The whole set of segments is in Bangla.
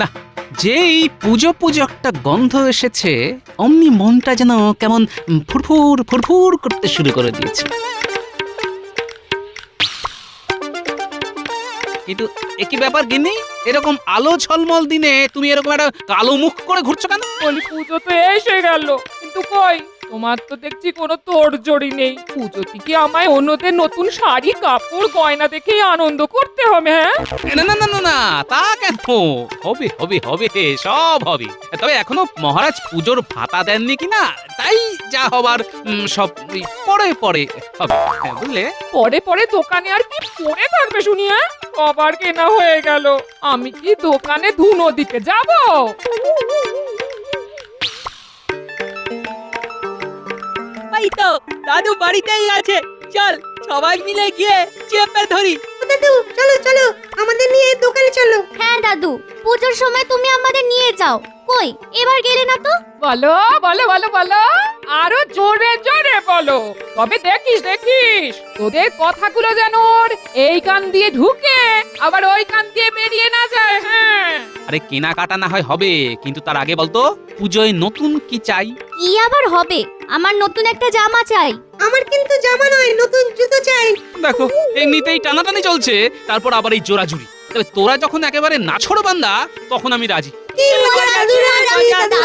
না, যেই পুজো পুজো একটা গন্ধ এসেছে অমনি মনটা যেন কেমন ফুরফুর ফুরফুর করতে শুরু করে দিয়েছে। কিন্তু একই ব্যাপার গিন্নি, এরকম আলো ঝলমল দিনে তুমি এরকম একটা কালো মুখ করে ঘুরছো কেন? বলি পুজো তো এসে গেল, কিন্তু কই তোমার তো দেখছি কোনো তোড়জোড়ই নেই। পুজোতে কি আমায় অন্যদের নতুন শাড়ি কাপড় গয়না দেখেই আনন্দ করতে হবে? হ্যাঁ, না না না না না, তা কেন? হবে হবে হবে, সব হবে। তবে এখনো মহারাজ পুজোর ভাতা দেননি কিনা, তাই যা হবার সব পরে পরে হবে, বুঝলে? পরে পরে দোকানে আর কি পরে থাকবে শুনি? হ্যাঁ, কবার কেনা হয়ে গেল, আমি কি দোকানে ধুনো দিতে যাব? এই তো দাদু বাড়িতেই আছে, চল সবাই মিলে গিয়ে চেপে ধরি। দাদু চলো চলো, আমাদের নিয়ে দোকানে চলো। হ্যাঁ দাদু, পুজোর সময় তুমি আমাদের নিয়ে যাও। কই এবার গেলে না তো? বলো বলো বলো বলো, আরো জোরে জোরে বলো, তবে দেখিস দেখিস তোদের কথাগুলো যেন ওর এই কান দিয়ে ঢুকে আবার ওই কান দিয়ে বেরিয়ে না যায়। হ্যাঁ, আরে কেনাকাটা না হয় হবে, কিন্তু তার আগে বলতো পুজোয় নতুন কি চাই? কি আবার হবে? আমার নতুন একটা জামা চাই। আমার কিন্তু জামা নয়, নতুন জুতো চাই। দেখো এমনিতেই টানাটানি চলছে, তারপর আবার এই জোরাজুরি। তবে তোরা যখন একেবারে নাছোড় বান্দা, তখন আমি রাজি। কি মজা দাদু রাজি, দাদু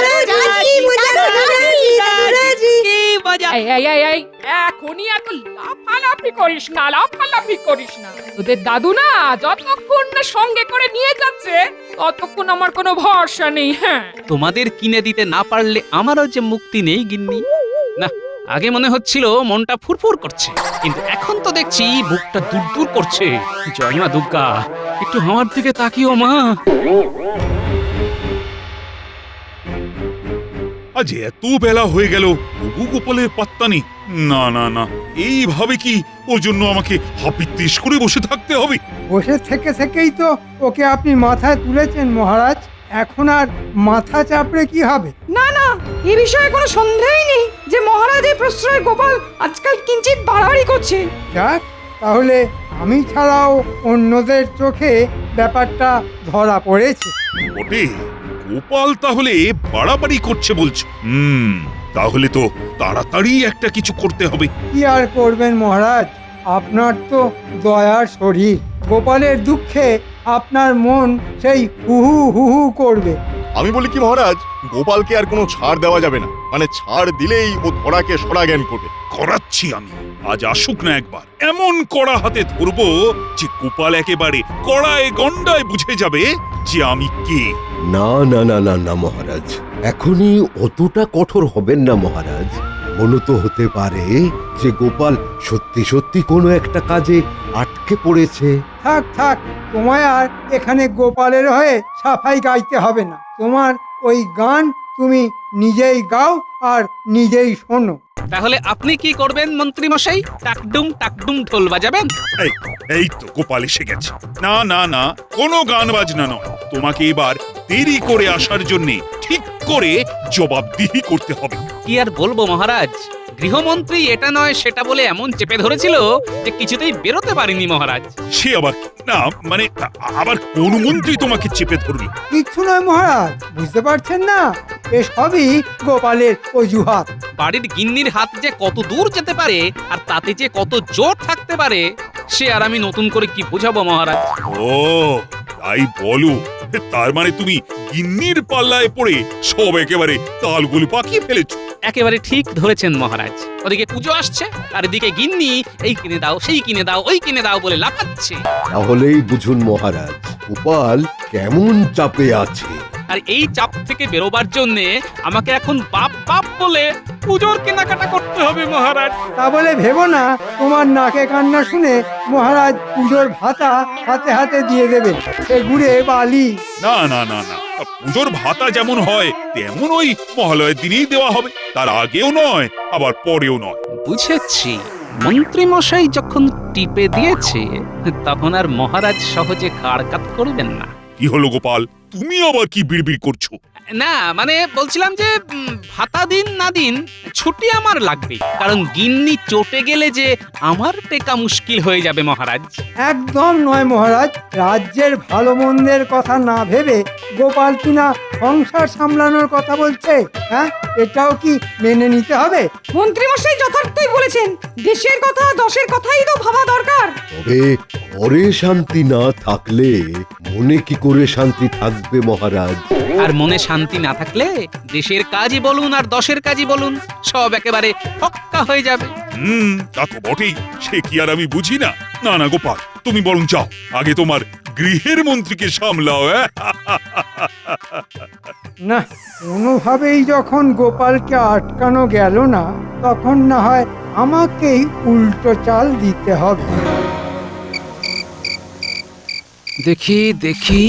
রাজি, মজা দাদু রাজি, দাদু রাজি। কি মজা! এই এই এই এই এখনই এত লাফালাফি করিস না, লাফালাফি করিস না। তোদের দাদু না যতক্ষণ না সঙ্গে করে নিয়ে যাচ্ছে ততক্ষণ আমার কোনো ভরসা নেই। হ্যাঁ, তোমাদের কিনে দিতে না পারলে আমারও যে মুক্তি নেই গিন্নি। না, আগে মনে হচ্ছিল মনটা ফুরফুর করছে, কিন্তু এখন তো দেখছি বুকটা দূর দূর করছে। জয় মা দুর্গা, একটু আমার দিকে তাকিও মা। আজ এত বেলা হয়ে গেল, তবু গোপালের পাত্তা নেই। না না না, এইভাবে কি ওর জন্য আমাকে হাপিত্তিস করে বসে থাকতে হবে? বসে থেকে থেকেই তো ওকে আপনি মাথায় তুলেছেন মহারাজ, এখন আর মাথা চাপড়ে কি হবে? না না, এ বিষয়ে কোনো সন্দেহই নেই যে মহারাজের প্রশ্রয়ে গোপাল আজকাল কিঞ্চিত বাড়াবাড়ি করছে। যাক, তাহলে আমি ছাড়াও অন্যদের চোখে ব্যাপারটা ধরা পড়েছে। বটে, গোপাল তাহলে বাড়াবাড়ি করছে বলছো? তাহলে তো তাড়াতাড়ি একটা কিছু করতে হবে। কি আর করবেন মহারাজ, আপনার তো দয়ার শরীর, গোপালের দুঃখে আপনার মন সেই হুহু হুহু করবে। আমি বলি কি মহারাজ, গোপালকে আর কোনো ছাড় দেওয়া যাবে না, মানে ছাড় দিলেই ও ধরাকে সরা জ্ঞান করবে। করাচ্ছি আমি, আজ আসুক না একবার, এমন কড়া হাতে ধরবো যে গোপাল একেবারে কড়ায় গন্ডায় বুঝে যাবে যে আমি কে। না না না না না মহারাজ, এখনই অতটা কঠোর হবেন না মহারাজ। মনে তো হতে পারে যে গোপাল সত্যি সত্যি কোনো একটা কাজে আটকে পড়েছে। থাক থাক, তোমায় আর এখানে গোপালের হয়ে সাফাই গাইতে হবে না। তোমার ওই গান তুমি নিজেই গাও আর নিজেই শোনো। তাহলে আপনি কি করবেন মন্ত্রী মশাই? টাকডুম ঢোল বাজাবেন? এই তো গোপাল এসে গেছে। না না না, কোনো গান বাজনা নয়, তোমাকে এবার দেরি করে আসার জন্য ঠিক করে জবাবদিহি করতে হবে। কি আর বলবো মহারাজ, গৃহমন্ত্রী এটা নয় সেটা বলে এমন চেপে ধরেছিল যে কিছুতেই বেরোতে পারিনি মহারাজ। সে আবার না, মানে আবার কোন মন্ত্রী তোমাকে চেপে ধরল? কিচ্ছু নয় মহারাজ, বুঝতে পারছেন না, এসবই গোপালের অজুহাত। বাড়ির গিন্নির হাত যে কত দূর যেতে পারে আর তাতে যে কত জোর থাকতে পারে সে আর আমি নতুন করে কি বোঝাবো মহারাজ। ও তাই বলো, তার মানে তুমি গিন্নির পাল্লায় পড়ে সব একেবারে তালগুলো পাকিয়ে ফেলেছো। একেবারে ঠিক ধরেছেন মহারাজ। ওদিকে পুজো আসছে আর এদিকে গিন্নি এই কিনে দাও সেই কিনে দাও ওই কিনে দাও বলে লাফাচ্ছে। তাহলেই বুঝুন মহারাজ, গোপাল কেমন চাপে আছে। আর এই চাপ থেকে বেরোবার জন্য আমাকে এখন বাপ বাপ বলে পুজোর কেনাকাটা করতে হবে মহারাজ। তা বলে ভেবো না তোমার নাকে কান্না শুনে মহারাজ পুজোর ভাতা হাতে হাতে দিয়ে দেবে, সে গুড়ে বালি। না না না না, পুজোর ভাতা যেমন হয় তেমন ওই মহালয়ের দিনেই দেওয়া হবে, তার আগেও নয় আবার পরেও নয়। বুঝেছি, মন্ত্রী মশাই যখন টিপে দিয়েছে তখন আর মহারাজ সহজে ঘাড় কাত করবেন না। কি হলো গোপাল, তুমি আবার কি বিড়বিড় করছো? না মানে বলছিলাম যে ভাতা দিন না দিন ছুটি আমার লাগবে, কারণ গিন্নি চটে গেলে যে আমার টেকা মুশকিল হয়ে যাবে মহারাজ। একদম নয় মহারাজ, রাজ্যের ভালো মন্দের কথা না ভেবে গোপাল কিনা সংসার সামলানোর কথা বলছে। হ্যাঁ, এটাও কি মেনে নিতে হবে? মন্ত্রীমশাই যথার্থই বলেছেন, দেশের কথা দশের কথাই তো ভাবা দরকার। তবে ঘরে শান্তি না থাকলে মনে কি করে শান্তি থাকবে মহারাজ? আর মনে শান্তি না থাকলে দেশের কাজই বলুন আর দশের কাজই বলুন সব একেবারে ফক্কা হয়ে যাবে। তা তো বটেই, সে কি আর আমি বুঝি না? না না গোপাল, তুমি বরং যাও, আগে তোমার গৃহের মন্ত্রীকে সামলাও। না, কোনোভাবেই যখন গোপালকে আটকানো গেল না, তখন না হয় আমাকেই উল্টো চাল দিতে হবে। দেখি দেখি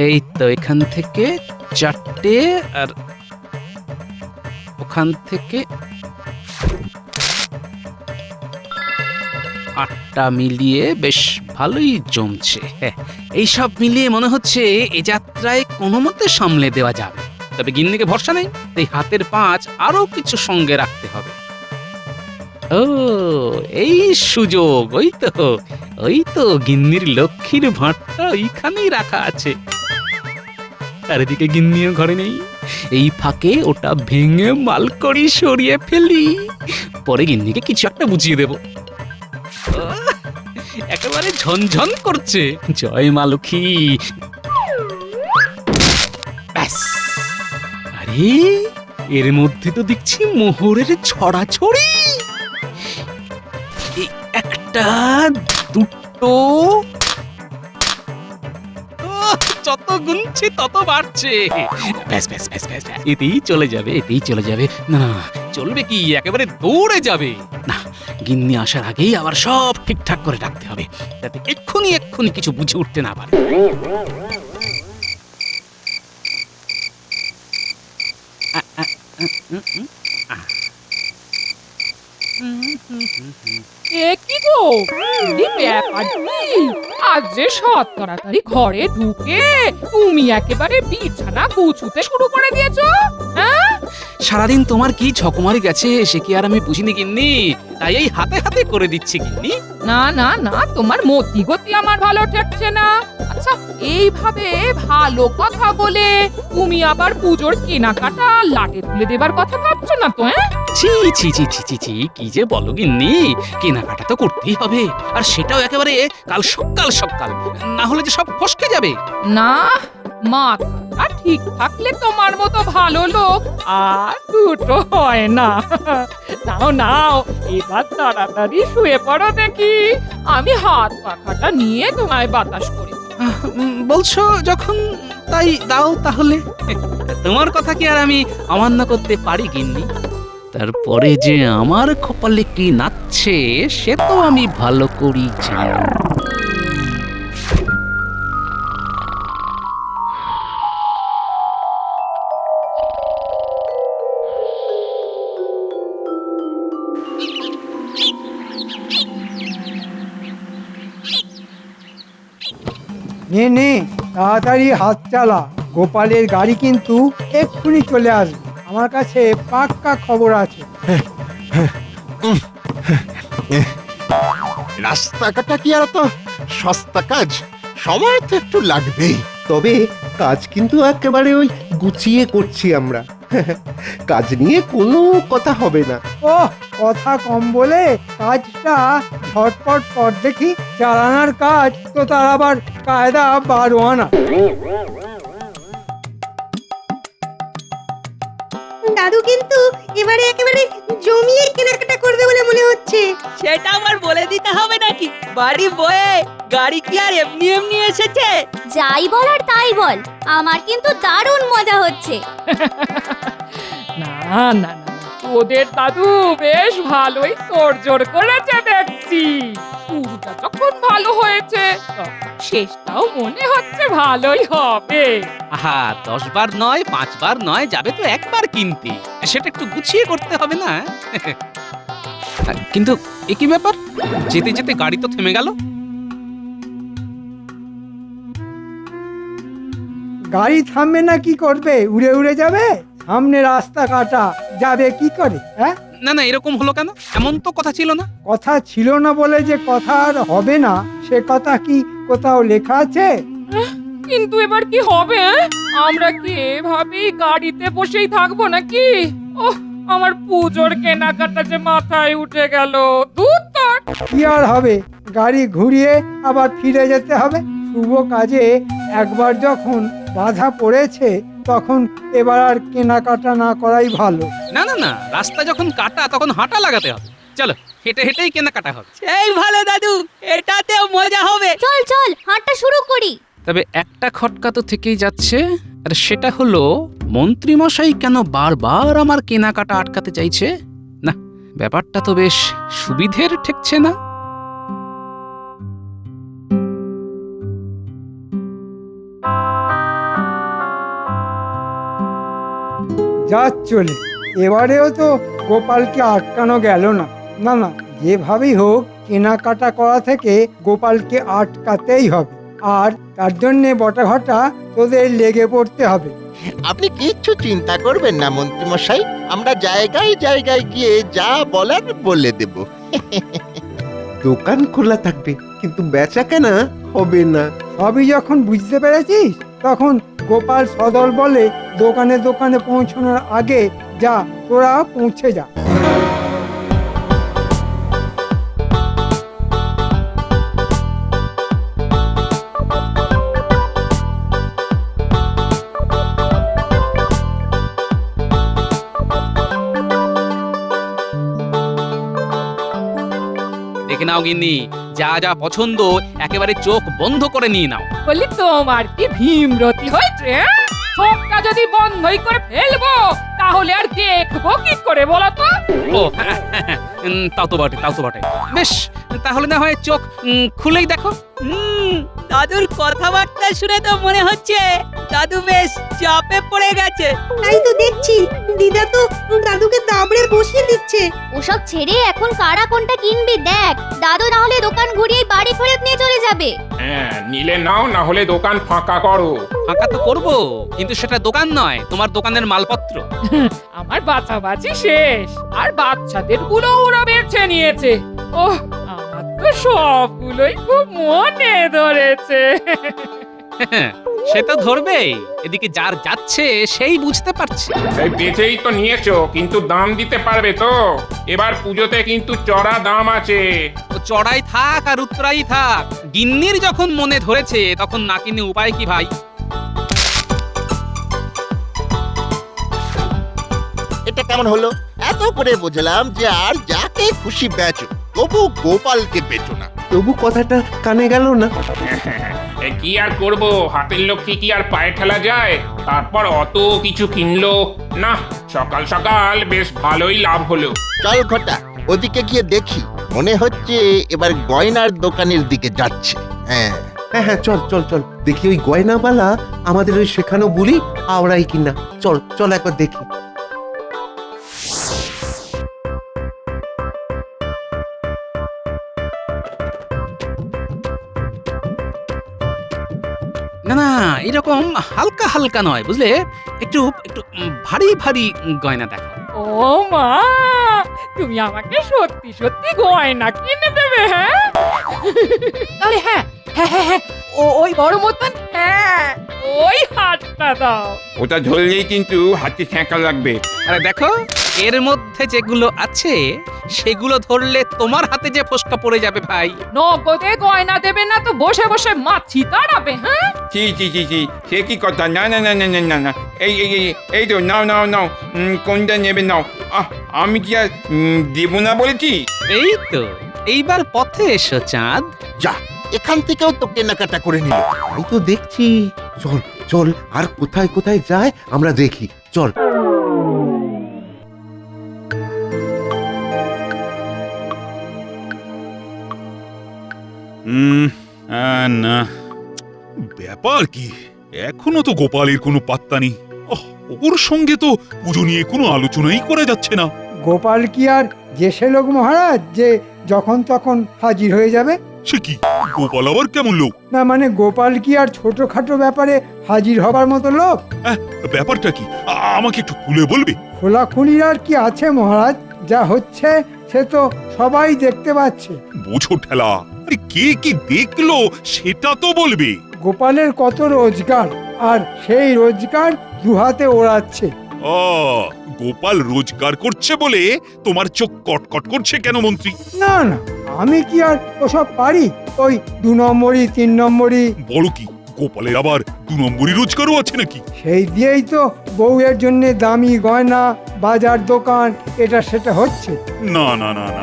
এই তো এখান থেকে 4টে আর ওখান থেকে 8টা মিলিয়ে বেশ ভালোই জমছে। এই সব মিলিয়ে মনে হচ্ছে এ যাত্রায় কোনো মতে সামলে দেওয়া যাবে। তবে গিন্নিকে ভরসা নেই, তাই হাতের পাঁচ আরো কিছু সঙ্গে রাখতে হবে। ও এই সুযোগ, ওই তো গিন্নির লক্ষ্মীর ভাঁড়টা ওইখানেই রাখা আছে। আর এদিকে গিন্নিও ঘরে নেই, এই ফাঁকে ওটা ভেঙে মালকড়ি সরিয়ে ফেলি, পরে গিন্নিকে কিছু একটা বুঝিয়ে দেব। একেবারে ঝনঝন করছে, জয় মা লক্ষ্মী। ব্যাস, আরে এর মধ্যে তো দেখছি মোহরের ছড়াছড়ি। একটা দুটো, যত গুনছে তত বাড়ছে। ব্যাস ব্যাস ব্যাস ব্যাস, এতেই চলে যাবে, এতেই চলে যাবে। না চলবে কি, একেবারে দৌড়ে যাবে। না, গিন্নি আসার আগেই আবার সব ঠিকঠাক করে রাখতে হবে, যাতে এক্ষুনি কিছু বুঝে উঠতে না পারে। এ কি গো, কি ব্যাপার কি? আজ যে সৎ তাড়াতাড়ি ঘরে ঢুকে তুমি একেবারে বিছানা গুছুতে শুরু করে দিয়েছো? হ্যাঁ, সারাদিন তোমার কি ঝকমারি গেছে সে কি আর আমি বুঝিনি গিন্নি, তাই এই হাতে হাতে করে দিচ্ছি গিন্নি। না না না, তোমার মতি গতি আমার ভালো ঠেকছে না। আচ্ছা, এইভাবে ভালো কথা বলে তুমি আবার পুজোর কেনাকাটা লাটে তুলে দেবার কথা ভাবছো না তো? হ্যাঁ, ছি ছি ছি ছি ছি ছি, কি যে বলো গিন্নি, কেনাকাটা তো করতেই হবে, আর সেটাও একেবারে কাল সকাল, না হলে যে সব ফসকে যাবে। না, মাথাটা ঠিক থাকলে তোমার মতো ভালো লোক আর দুটো হয় না। নাও নাও, এবার তাড়াতাড়ি শুয়ে পড়ো দেখি, আমি হাত পাখাটা নিয়ে তোমায় বাতাস করি। বলছো যখন, তাই দাও তাহলে। তোমার কথা কি আর আমি অমান্য করতে পারি গিন্নি? তারপরে যে আমার কপালে কি নাচছে সে তো আমি ভালো করেই জানি। নে নে, তাড়াতাড়ি হাত চালা, গোপালের গাড়ি কিন্তু এক্ষুনি চলে আসবে। আমার কাছে পাক্কা খবর আছে। রাস্তাঘাটটা কি আর তো সস্তা কাজ, সময় তো একটু লাগবেই। তবে কাজ কিন্তু একেবারে ওই গুছিয়ে করছি আমরা। কাজ নিয়ে কোনো কথা হবে না। ও কথা কম বলে কাজটা ঝটপট কর দেখি। চালানার কাজ তো তার আবার কায়দা 12 আনা। দাদু কিন্তু এবারে একেবারে জমিয়ে কেনাকাটা করবে বলে মনে হচ্ছে। সেটা আমার বলে দিতে হবে নাকি? বাড়ি বয়ে গাড়ি কি আর এমনি এমনি এসেছে? যাই বল আর তাই বল, আমার কিন্তু দারুণ মজা হচ্ছে। না না না, ওদের দাদু বেশ ভালোই তোড়জোড় করেছে দেখছি। শুরুটা যখন ভালো হয়েছে, তখন শেষটাও মনে হচ্ছে ভালোই হবে। আহা, 10 বার নয় 5 বার নয়, যাবে তো একবার কিনতে, সেটা একটু গুছিয়ে করতে হবে না? কিন্তু একই ব্যাপার, যেতে যেতে গাড়ি তো থেমে গেল। গাড়ি থামবে না কি করবে? উড়ে উড়ে যাবে? সামনে রাস্তা কাটা, যাবে কি করে? হ্যাঁ, না না, এরকম হলো কেন? এমন তো কথা ছিল না। কথা ছিল না বলে যে কথা আর হবে না সে কথা কি কোথাও লেখা আছে? কিন্তু এবার কি হবে? আমরা কি এভাবেই গাড়িতে বসেই থাকবো নাকি? ওহ, আমার পুজোর কেনাকাটা যে মাথায় উঠে গেল। দূর তোর। কি আর হবে, গাড়ি ঘুরিয়ে আবার ফিরে যেতে হবে। শুভ কাজে একবার যখন বাধা পড়েছে তখন এবার আর কেনাকাটা না করাই ভালো। না না না, রাস্তা যখন কাটা তখন হাঁটা লাগাতে হবে। চলো, হেঁটে হেঁটেই কেনাকাটা হবে। সেই ভালো দাদু, এটাতেও মজা হবে। চল চল হাঁটা শুরু করি। তবে একটা খটকা তো থেকেই যাচ্ছে, আর সেটা হলো মন্ত্রীমশাই কেন বারবার আমার কেনাকাটা আটকাতে চাইছে? না, ব্যাপারটা তো বেশ সুবিধের ঠেকছে না। যা চলে, এবারেও তো গোপালকে আটকানো গেল না। না না, যেভাবেই হোক কেনাকাটা করা থেকে গোপালকে আটকাতেই হবে। আর তার জন্যে বটা ঘটা তোদের লেগে পড়তে হবে। আপনি কিচ্ছু চিন্তা করবেন না মন্ত্রীমশাই, আমরা জায়গায় জায়গায় গিয়ে যা বলার বলে দেব। দোকান খোলা থাকবে কিন্তু বেচা কেনা হবে না। সবই যখন বুঝতে পেরেছিস তখন গোপাল সদল বলে দোকানে দোকানে পৌঁছানোর আগে যা তোরা পৌঁছে যা। দেখে নাও গিন্নি, যা যা পছন্দ একেবারে চোখ বন্ধ করে নিয়ে নাও। বলি তোমার কি ভীমরতি হয়েছে? চোখটা যদি বন্ধই করে ফেলবো তাহলে আর দেখবো কি করে বলো তো? ও হ্যাঁ, হ্যাঁ, হ্যাঁ, তাও তো বটে, তাও তো বটে। বেশ, তাহলে না হয় চোখ খুলেই দেখো। দাদুর কথাবার্তা শুনে তো মনে হচ্ছে দাদু বেশ চাপে পড়ে গেছে। তাই তো দেখছি, দিদা তো দাদুকে দাবড়ে বসিয়ে দিচ্ছে। ওসব ছেড়ে এখন কারা কোনটা কিনবি দেখ। দাদু না হলে দোকান ঘুরিয়ে বাড়ি ফেরত নিয়ে চলে যাবে। হ্যাঁ, নিলে নাও, না হলে দোকান ফাঁকা করো। ফাঁকা তো করবো, কিন্তু সেটা দোকান নয়, তোমার দোকানের মালপত্র। আমার বাঁচাবাচি শেষ, আর বাচ্চাদের গুলো ওরা বেছে নিয়েছে। ওহ, আমার তো সবগুলোই খুব মনে ধরেছে। সে তো ধরবেই, এদিকে যার যাচ্ছে সেই বুঝতে পারছে। এই বেচেই তো নিয়েছো, কিন্তু দাম দিতে পারবে তো? এবার পুজোতে কিন্তু চড়া দাম আছে। ও চড়াই থাক আর উত্তরাই থাক, গিন্নির যখন মনে ধরেছে তখন না কিনে উপায় কি ভাই? এটা কেমন হলো? এত করে বুঝলাম যে আর যাকে খুশি বেচো, তবু গোপালকে বেচো না। তবু কথাটা কানে গেল না। এ কি আর করব, হাতের লক্ষ্মী কি আর পায়ে ঠেলা যায়? তারপর অত কিছু কিনলো না, সকাল সকাল বেশ ভালোই লাভ হলো। চল ঘটা, ওদিকে গিয়ে দেখি। মনে হচ্ছে এবার গয়নার দোকানের দিকে যাচ্ছে। হ্যাঁ হ্যাঁ হ্যাঁ, চল চল চল দেখি ওই গয়নাওয়ালা আমাদের ওই শেখানো বুলি আওড়াই কিনা। চল চল একবার দেখি। না না, এরকম হালকা হালকা নয়, বুঝলে, একটু একটু ভারী ভারী গয়না দেখো। ও মা, তুমি আমাকে সত্যি সত্যি গয়না কিনে দেবে? হ্যাঁ, আরে হ্যাঁ হ্যাঁ হ্যাঁ হ্যাঁ, ওই বড় মতন, হ্যাঁ ওই হাতটা দাও। ওটা ধরলেই কিন্তু হাতে ছ্যাঁকা লাগবে। আরে দেখো, এর মধ্যে যেগুলো আছে সেগুলো ধরলে তোমার হাতে যে ফোসকা পড়ে যাবে ভাই। নগদে গয়না দেবে না তো বসে বসে মাছি তাড়াবে? হ্যাঁ, জি জি জি জি, সে কি কথা? না না না না না না না, এই এই এই এই তো, নাও নাও নাও, কোনটা নেবে নাও। আমি কি আর দেবো না বলেছি? এই তো, এইবার পথে এসো চাঁদ। যা, এখান থেকেও তো কেনাকাটা করে নিল। আমি তো দেখছি। চল চল, আর কোথায় কোথায় যায় আমরা দেখি। চল। না, ব্যাপার কি, এখনো তো গোপালের কোনো পাত্তা নেই। ওর সঙ্গে তো পুজো নিয়ে কোনো আলোচনাই করা যাচ্ছে না। গোপাল কি আর জেসে লোক মহারাজ যে যখন তখন হাজির হয়ে যাবে? সে কি, গোপাল আবার কেমন লোক? না মানে গোপাল কি আর ছোটখাটো ব্যাপারে হাজির হবার মতো লোক? ব্যাপারটা কি আমাকে একটু খুলে বলবে? খোলাখুলির আর কি আছে মহারাজ, যা হচ্ছে সে তো সবাই দেখতে পাচ্ছে। বোঝো ঠেলা, আরে কে কি দেখলো সেটা তো বলবে। গোপালের কত রোজগার, আর সেই রোজগার দুহাতে ওড়াচ্ছে। গোপাল রোজগার করছে বলে তোমার চোখ কটকট করছে কেন মন্ত্রী? না না, আমি কি আর ওসব পারি? ওই 2 নম্বরই 3 নম্বরই। বলো কি, গোপালের আবার 2 নম্বরই রোজগারও আছে নাকি? সেই দিয়েই তো বউয়ের জন্য দামি গয়না, বাজার দোকান, এটা সেটা হচ্ছে। না না না না,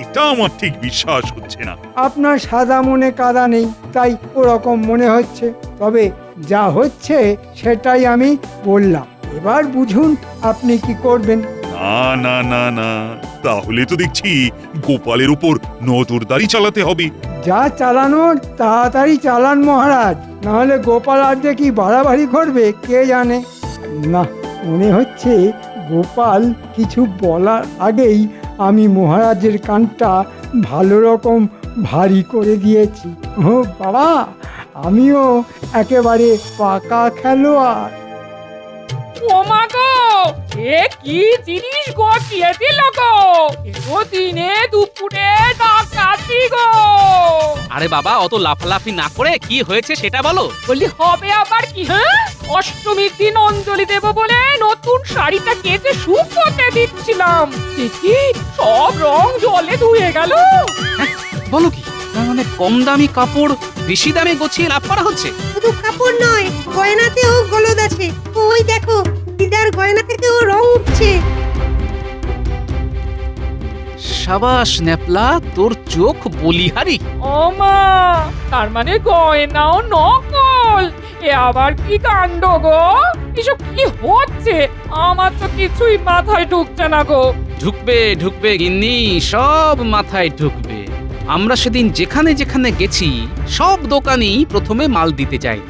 এটা আমার ঠিক বিশ্বাস হচ্ছে না। আপনার সাদা মনে কাদা নেই, তাই ওরকম মনে হচ্ছে। তবে যা হচ্ছে সেটাই আমি বললাম। এবার বুঝুন আপনি কি করবেন। না না না না, তাহলে তো দেখছি গোপালের উপর নজরদারি চালাতে হবে। যা চালানোর তাড়াতাড়ি চালান মহারাজ, নাহলে গোপাল আর যে কি বাড়াবাড়ি করবে কে জানে। না, মনে হচ্ছে গোপাল কিছু বলার আগেই আমি মহারাজের কানটা ভালো রকম ভারী করে দিয়েছি। ও বাবা, আমিও একেবারে পাকা খেলোয়াড়। ও মা গো, এ কি জিনিস গটিয়ে দিল গো? এতো দিনে দুপুরে ডাকাতি গো। আরে বাবা, অত লাফালাফি না করে কি হয়েছে সেটা বলো। বলি হবে আবার কি? হ্যাঁ, অষ্টমীর দিন অঞ্জলি দেব বলে নতুন শাড়িটা কেচে শুকোতে দিচ্ছিলাম, দেখি সব রং জলে ধুয়ে গেল। বলো কি, তার মানে কম দামি কাপড় বেশি দামে গছিয়ে লাভ করা হচ্ছে? শুধু কাপড় নয়, গয়নাতেও গলদ আছে। ওই দেখো, দিদার গয়না থেকেও রং উঠছে। সাবাস ন্যাপলা, তোর চোখ বলিহারি। ও মা, তার মানে গয়নাও নকল? এ আবার কি কাণ্ড গো? এসব কি হচ্ছে? আমার তো কিছুই মাথায় ঢুকছে না গো। ঢুকবে ঢুকবে গিন্নি, সব মাথায় ঢুকবে। আমরা সেদিন যেখানে যেখানে গেছি সব দোকানই প্রথমে মাল দিতে যায়,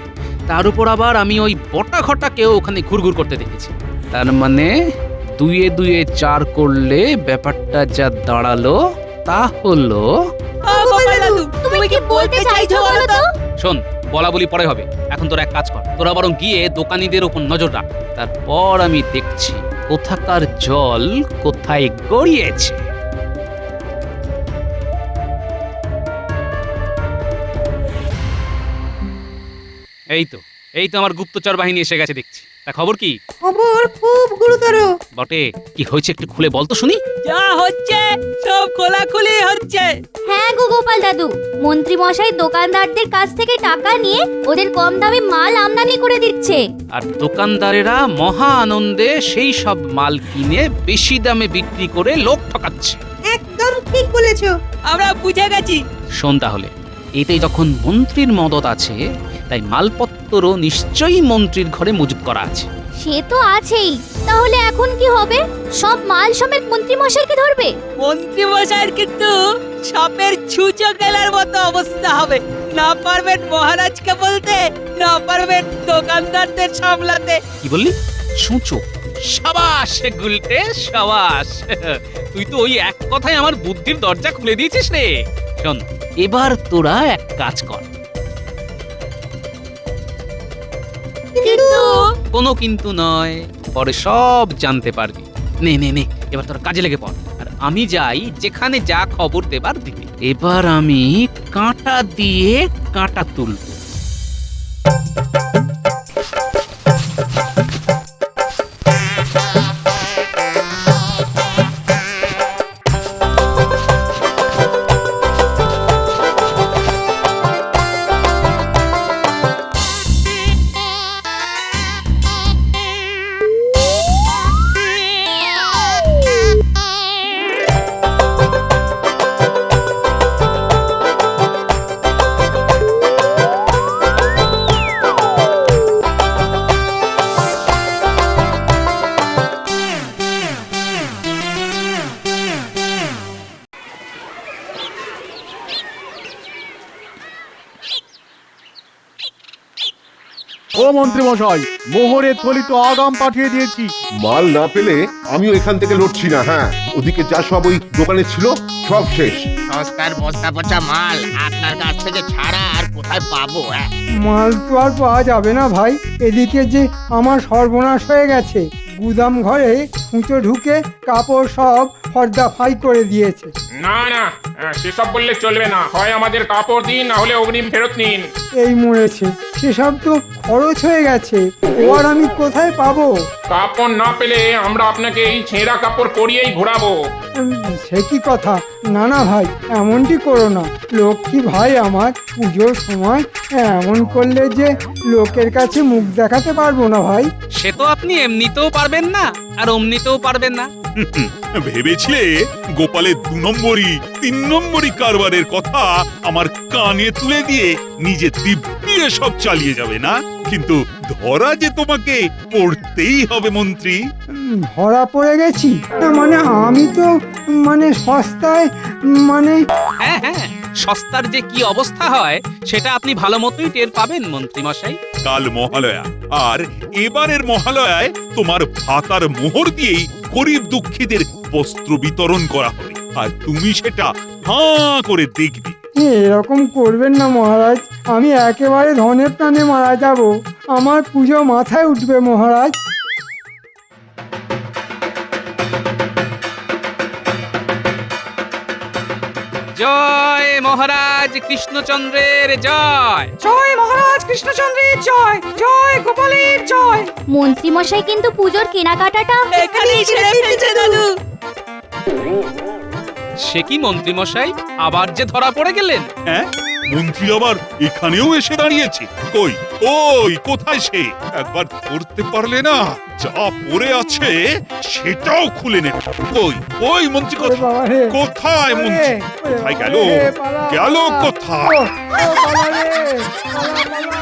তার উপর আবার আমি ওই বটা ঘটাকেও ওখানে ঘুরঘুর করতে দেখেছি। তার মানে 2 × 4 করলে ব্যাপারটা যা দাঁড়ালো তা হলো। তুমি কি বলতে চাইছো বলো তো? শোন, বলা বলি পরে হবে, এখন তোরা এক কাজ কর, তোরা বরং গিয়ে দোকানিদের উপর নজর রাখ, তারপর আমি দেখছি কোথাকার জল কোথায় গড়িয়েছে। এই তো আমার গুপ্তচর বাহিনী এসে গেছে দেখছি। তা খবর কি? খবর খুব গুরুতর। বটে, কি হয়েছে একটু খুলে বল তো শুনি। যা হচ্ছে সব খোলাখুলি হচ্ছে। হ্যাঁ গো গোপাল দাদু, মন্ত্রী মশাই দোকানদারদের কাছ থেকে টাকা নিয়ে ওদের কম দামে মাল আমদানি করে দিচ্ছে, আর দোকানদারেরা মহা আনন্দে সেই সব মাল কিনে বেশি দামে বিক্রি করে লোক ঠকাচ্ছে। একদম ঠিক বলেছো। আমরা বুঝে গেছি। শোন তাহলে, এতে যখন মন্ত্রীর মদত আছে, তাই মালপত্রও নিশ্চয়ই মন্ত্রীর ঘরে মজুত করা আছে। সে তো আছেই। তাহলে এখন কি হবে? সব মাল সমেত মন্ত্রী মশাইকে ধরবে? মন্ত্রী মশাইয়ের কিন্তু সাপের ছুঁচো গেলার মতো অবস্থা হবে। না পারবেন মহারাজকে বলতে, না পারবেন দোকানদারদের সামলাতে। কি বললি? ছুঁচো? সাবাস গুলটে, সাবাস। তুই তো ওই এক কথায় আমার বুদ্ধির দরজা খুলে দিয়েছিস রে। শোন, এবার তোরা এক কাজ কর। কোনো কিন্তু নয়, পরে সব জানতে পারবি। নে নে নে, এবার তোরা কাজে লেগে পড়, আর আমি যাই যেখানে যা খবর দেবার দিতে। এবার আমি কাঁটা দিয়ে কাঁটা তুলব। ও মন্ত্রী মশাই, মোহরের থলি তো আগাম পাঠিয়ে দিয়েছি। মাল না পেলে আমিও এখান থেকে লড়ছি না। হ্যাঁ, ওদিকে যা সব ওই দোকানে ছিল সব শেষ। সস্তার বস্তা পচা মাল আপনার কাছ থেকে ছাড়া আর কোথায় পাবো? মাল তো আর পাওয়া যাবে না ভাই। এদিকে যে আমার সর্বনাশ হয়ে গেছে। গুদাম ঘরে খুঁচো ঢুকে কাপড় সব ফর্দা ফাই করে দিয়েছে। না না, সেসব বললে চলবে না। হয় আমাদের কাপড় দিন, না হলে অগ্রিম ফেরত নিন। এই মরেছে, সেসব তো খরচ হয়ে গেছে। ও আর আমি কোথায় পাবো? কাপড় না পেলে আমরা আপনাকে এই ছেঁড়া কাপড় পরিয়েই ঘোরাবো। সে কি কথা? না না ভাই, এমনটি করো না। লক্ষ্মী ভাই আমার, পুজোর সময় এমন করলে যে লোকের কাছে মুখ দেখাতে পারবো না ভাই। সে তো আপনি এমনিতেও পারবেন না, আর অমনিতেও পারবেন না। ভেবেছিলে গোপালের 2 নম্বরই 3 নম্বরই কারবারের কথা আমার কানে তুলে দিয়ে নিজে দিব্যি সব চালিয়ে যাবে না? কিন্তু ধরা যে তোমাকে পড়তেই হবে মন্ত্রী। ধরা পড়ে গেছি? মানে আমি তো সস্তায় হ্যাঁ হ্যাঁ, সস্তার যে কি অবস্থা হয় সেটা আপনি ভালো মতোই টের পাবেন মন্ত্রী মশাই। কাল মহালয়া, আর এবারের মহালয়ায় তোমার ভাতার মোহর দিয়েই গরিব দুঃখীদের বস্ত্র বিতরণ করা হবে, আর তুমি সেটা হাঁ করে দেখবে। এরকম করবেন না মহারাজ। আমি একেবারে ধনে প্রাণে মারা যাব। আমার পুজো মাথায় উঠবে মহারাজ। জয় মহারাজ কৃষ্ণচন্দ্রের জয়। জয় মহারাজ কৃষ্ণচন্দ্রের জয়, জয় গোপালের জয়। মন্ত্রী মশাই কিন্তু পুজোর কেনাকাটাটা এখানেই সেরে ফেলেছে দাদু। সে কি মন্ত্রী মশাই, আবার যে ধরা পড়ে গেলেন? হ্যাঁ, মন্ত্রী আবার এখানেও এসে দাঁড়িয়েছে। কই কই কোথায় সে? একবার ধরতে পারলে না, যা পড়ে আছে সেটাও খুলে নেবে। কই কই মন্ত্রী কোথায়? বাবা রে, কোথায় মন্ত্রী? কোথায় গেল? গেল কোথায়? ও বাবা রে, পালা, পালা।